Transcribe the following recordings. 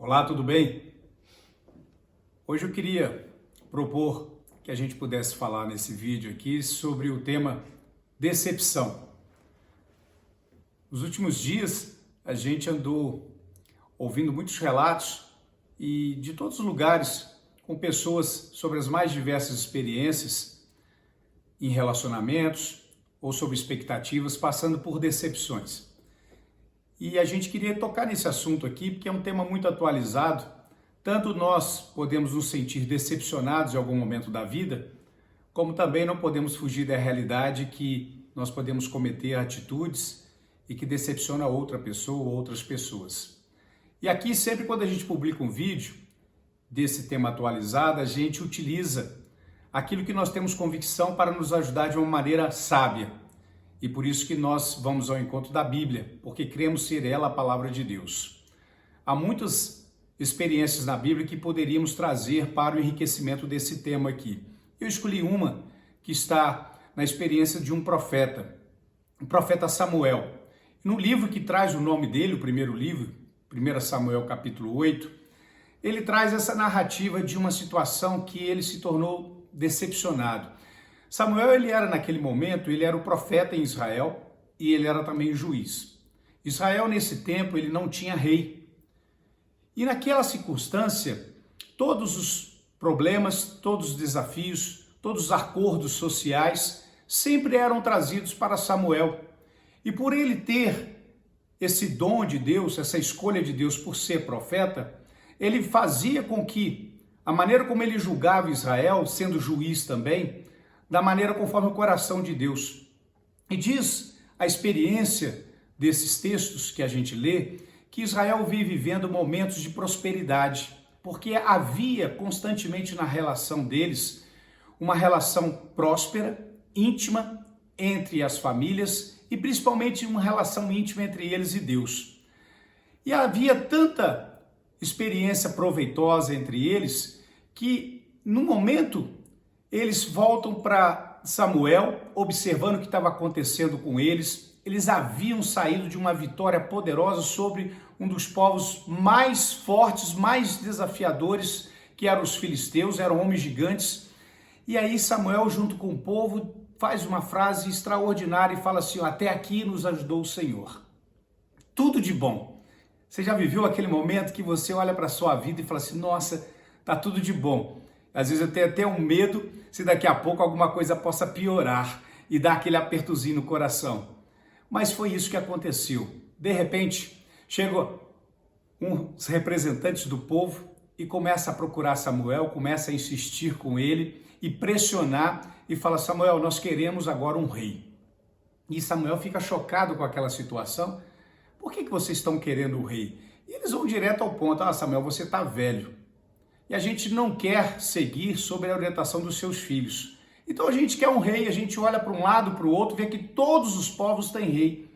Olá, tudo bem? Hoje eu queria propor que a gente pudesse falar nesse vídeo aqui sobre o tema decepção. Nos últimos dias a gente andou ouvindo muitos relatos e de todos os lugares com pessoas sobre as mais diversas experiências em relacionamentos ou sobre expectativas, passando por decepções. E a gente queria tocar nesse assunto aqui porque é um tema muito atualizado. Tanto nós podemos nos sentir decepcionados em algum momento da vida, como também não podemos fugir da realidade que nós podemos cometer atitudes e que decepciona outra pessoa ou outras pessoas. E aqui, sempre quando a gente publica um vídeo desse tema atualizado, a gente utiliza aquilo que nós temos convicção para nos ajudar de uma maneira sábia. E por isso que nós vamos ao encontro da Bíblia, porque cremos ser ela a palavra de Deus. Há muitas experiências na Bíblia que poderíamos trazer para o enriquecimento desse tema aqui. Eu escolhi uma que está na experiência de um profeta, o profeta Samuel. No livro que traz o nome dele, o primeiro livro, 1 Samuel capítulo 8, ele traz essa narrativa de uma situação que ele se tornou decepcionado. Samuel, ele era naquele momento, ele era o profeta em Israel e ele era também o juiz. Israel, nesse tempo, ele não tinha rei. E naquela circunstância, todos os problemas, todos os desafios, todos os acordos sociais sempre eram trazidos para Samuel. E por ele ter esse dom de Deus, essa escolha de Deus por ser profeta, ele fazia com que a maneira como ele julgava Israel, sendo juiz também, da maneira conforme o coração de Deus. E diz a experiência desses textos que a gente lê, que Israel vive vivendo momentos de prosperidade, porque havia constantemente na relação deles uma relação próspera, íntima, entre as famílias e principalmente uma relação íntima entre eles e Deus. E havia tanta experiência proveitosa entre eles que, no momento, eles voltam para Samuel, observando o que estava acontecendo com eles. Eles haviam saído de uma vitória poderosa sobre um dos povos mais fortes, mais desafiadores, que eram os filisteus, eram homens gigantes. E aí Samuel, junto com o povo, faz uma frase extraordinária e fala assim: até aqui nos ajudou o Senhor. Tudo de bom. Você já viveu aquele momento que você olha para a sua vida e fala assim: nossa, tá tudo de bom. Às vezes eu tenho até um medo se daqui a pouco alguma coisa possa piorar e dar aquele apertozinho no coração. Mas foi isso que aconteceu. De repente, chegou uns representantes do povo e começa a procurar Samuel, começa a insistir com ele e pressionar e fala: Samuel, nós queremos agora um rei. E Samuel fica chocado com aquela situação. Por que vocês estão querendo o rei? E eles vão direto ao ponto: Samuel, você está velho. E a gente não quer seguir sob a orientação dos seus filhos. Então a gente quer um rei, a gente olha para um lado, para o outro, vê que todos os povos têm rei.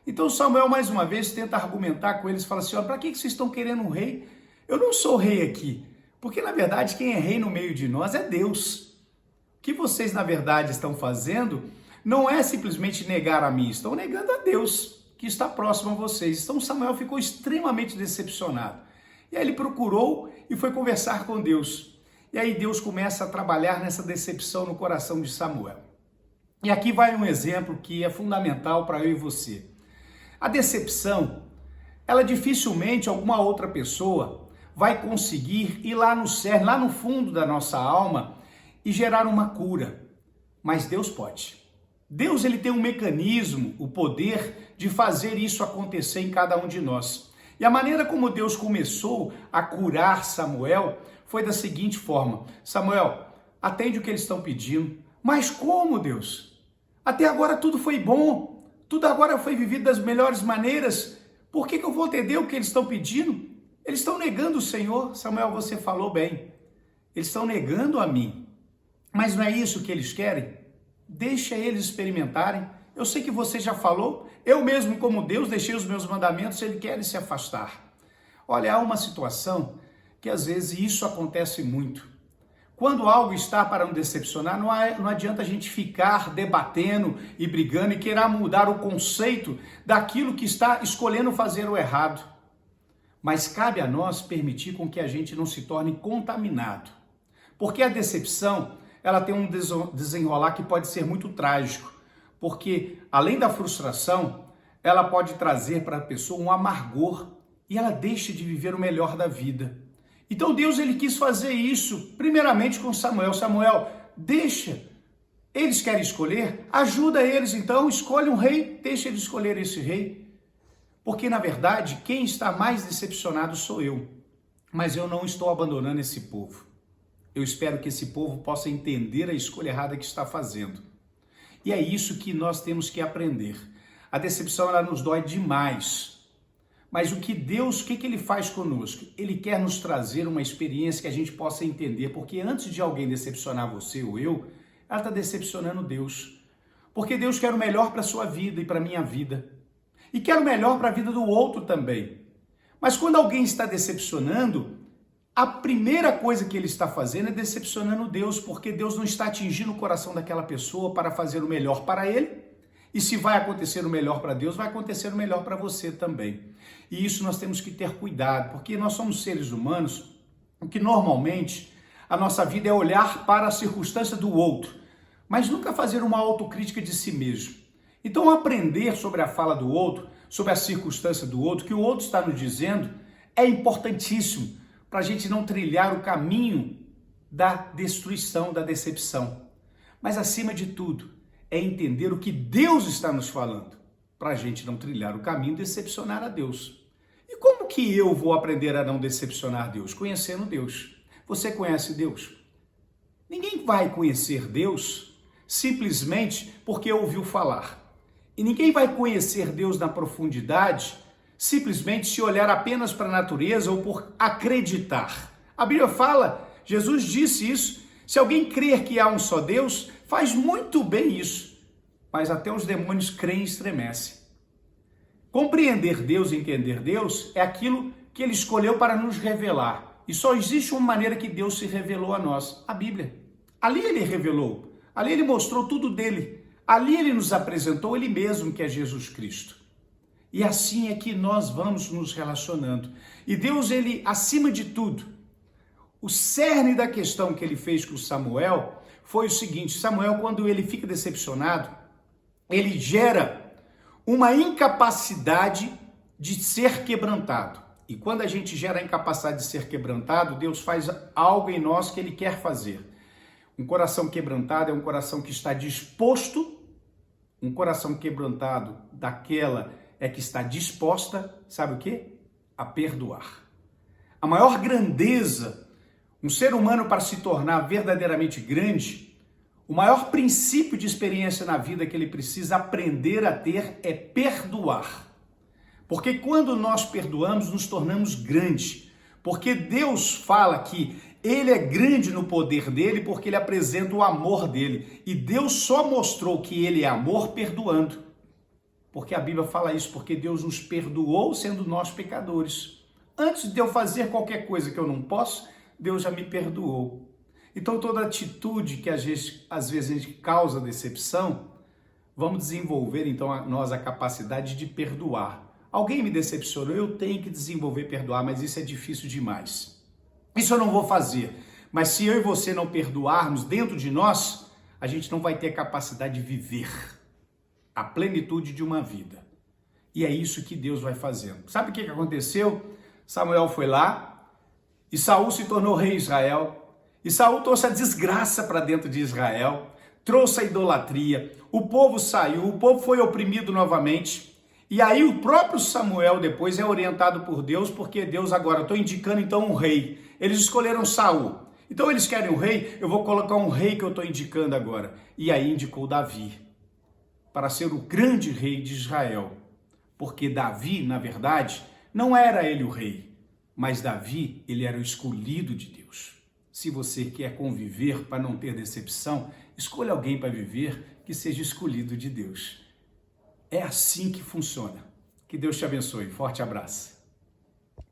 Então Samuel, mais uma vez, tenta argumentar com eles, fala assim: para que vocês estão querendo um rei? Eu não sou rei aqui, porque na verdade quem é rei no meio de nós é Deus. O que vocês na verdade estão fazendo não é simplesmente negar a mim, estão negando a Deus, que está próximo a vocês. Então Samuel ficou extremamente decepcionado. E aí ele procurou e foi conversar com Deus. E aí Deus começa a trabalhar nessa decepção no coração de Samuel. E aqui vai um exemplo que é fundamental para eu e você. A decepção, ela dificilmente alguma outra pessoa vai conseguir ir lá no cerne, lá no fundo da nossa alma e gerar uma cura. Mas Deus pode. Deus, ele tem um mecanismo, o poder de fazer isso acontecer em cada um de nós. E a maneira como Deus começou a curar Samuel foi da seguinte forma: Samuel, atende o que eles estão pedindo. Mas como, Deus? Até agora tudo foi bom, tudo agora foi vivido das melhores maneiras. Por que eu vou atender o que eles estão pedindo? Eles estão negando o Senhor. Samuel, você falou bem. Eles estão negando a mim. Mas não é isso que eles querem? Deixa eles experimentarem. Eu sei que você já falou, eu mesmo como Deus deixei os meus mandamentos, eles querem se afastar. Olha, há uma situação que às vezes isso acontece muito. Quando algo está para nos decepcionar, não adianta a gente ficar debatendo e brigando e querer mudar o conceito daquilo que está escolhendo fazer o errado. mas cabe a nós permitir com que a gente não se torne contaminado. Porque a decepção, ela tem um desenrolar que pode ser muito trágico, porque além da frustração, ela pode trazer para a pessoa um amargor e ela deixa de viver o melhor da vida. Então Deus ele quis fazer isso, primeiramente com Samuel. Samuel, deixa, eles querem escolher, ajuda eles então, escolhe um rei, deixa eles escolher esse rei. Porque na verdade, quem está mais decepcionado sou eu, mas eu não estou abandonando esse povo. Eu espero que esse povo possa entender a escolha errada que está fazendo. E é isso que nós temos que aprender. A decepção ela nos dói demais. Mas o que Deus, o que ele faz conosco? Ele quer nos trazer uma experiência que a gente possa entender, porque antes de alguém decepcionar você ou eu, ela está decepcionando Deus. Porque Deus quer o melhor para a sua vida e para a minha vida. E quer o melhor para a vida do outro também. Mas quando alguém está decepcionando, a primeira coisa que ele está fazendo é decepcionando Deus, porque Deus não está atingindo o coração daquela pessoa para fazer o melhor para ele. E se vai acontecer o melhor para Deus, vai acontecer o melhor para você também. E isso nós temos que ter cuidado, porque nós somos seres humanos, que normalmente a nossa vida é olhar para a circunstância do outro, mas nunca fazer uma autocrítica de si mesmo. Então aprender sobre a fala do outro, sobre a circunstância do outro, que o outro está nos dizendo, é importantíssimo para a gente não trilhar o caminho da destruição, da decepção. Mas acima de tudo, é entender o que Deus está nos falando, para a gente não trilhar o caminho e decepcionar a Deus. E como que eu vou aprender a não decepcionar Deus? Conhecendo Deus. Você conhece Deus? Ninguém vai conhecer Deus simplesmente porque ouviu falar. E ninguém vai conhecer Deus na profundidade simplesmente se olhar apenas para a natureza ou por acreditar. A Bíblia fala, Jesus disse isso, se alguém crer que há um só Deus, faz muito bem isso, mas até os demônios creem e estremecem. Compreender Deus e entender Deus é aquilo que Ele escolheu para nos revelar. E só existe uma maneira que Deus se revelou a nós, a Bíblia. Ali Ele revelou, ali Ele mostrou tudo dele, ali Ele nos apresentou Ele mesmo, que é Jesus Cristo. E assim é que nós vamos nos relacionando. E Deus, Ele, acima de tudo, o cerne da questão que Ele fez com Samuel foi o seguinte: Samuel, quando ele fica decepcionado, ele gera uma incapacidade de ser quebrantado. E quando a gente gera a incapacidade de ser quebrantado, Deus faz algo em nós que Ele quer fazer. Um coração quebrantado é um coração que está disposto, um coração quebrantado daquela é que está disposta, sabe o quê? A perdoar. A maior grandeza, um ser humano para se tornar verdadeiramente grande, o maior princípio de experiência na vida que ele precisa aprender a ter é perdoar. Porque quando nós perdoamos, nos tornamos grandes. Porque Deus fala que Ele é grande no poder dele porque Ele apresenta o amor dele. E Deus só mostrou que Ele é amor perdoando. Porque a Bíblia fala isso, porque Deus nos perdoou sendo nós pecadores. Antes de eu fazer qualquer coisa que eu não posso, Deus já me perdoou. Então toda atitude que às vezes a gente causa decepção, vamos desenvolver então nós a capacidade de perdoar. Alguém me decepcionou, eu tenho que desenvolver perdoar, mas isso é difícil demais. Isso eu não vou fazer. Mas se eu e você não perdoarmos dentro de nós, a gente não vai ter capacidade de viver a plenitude de uma vida. E é isso que Deus vai fazendo. Sabe o que aconteceu? Samuel foi lá e Saul se tornou rei de Israel. E Saul trouxe a desgraça para dentro de Israel, trouxe a idolatria, o povo saiu, o povo foi oprimido novamente. E aí o próprio Samuel depois é orientado por Deus, porque Deus agora, estou indicando então um rei. Eles escolheram Saul. Então eles querem um rei, eu vou colocar um rei que eu estou indicando agora. E aí indicou Davi, para ser o grande rei de Israel. Porque Davi, na verdade, não era ele o rei, mas Davi, ele era o escolhido de Deus. Se você quer conviver para não ter decepção, escolha alguém para viver que seja escolhido de Deus. É assim que funciona. Que Deus te abençoe. Forte abraço.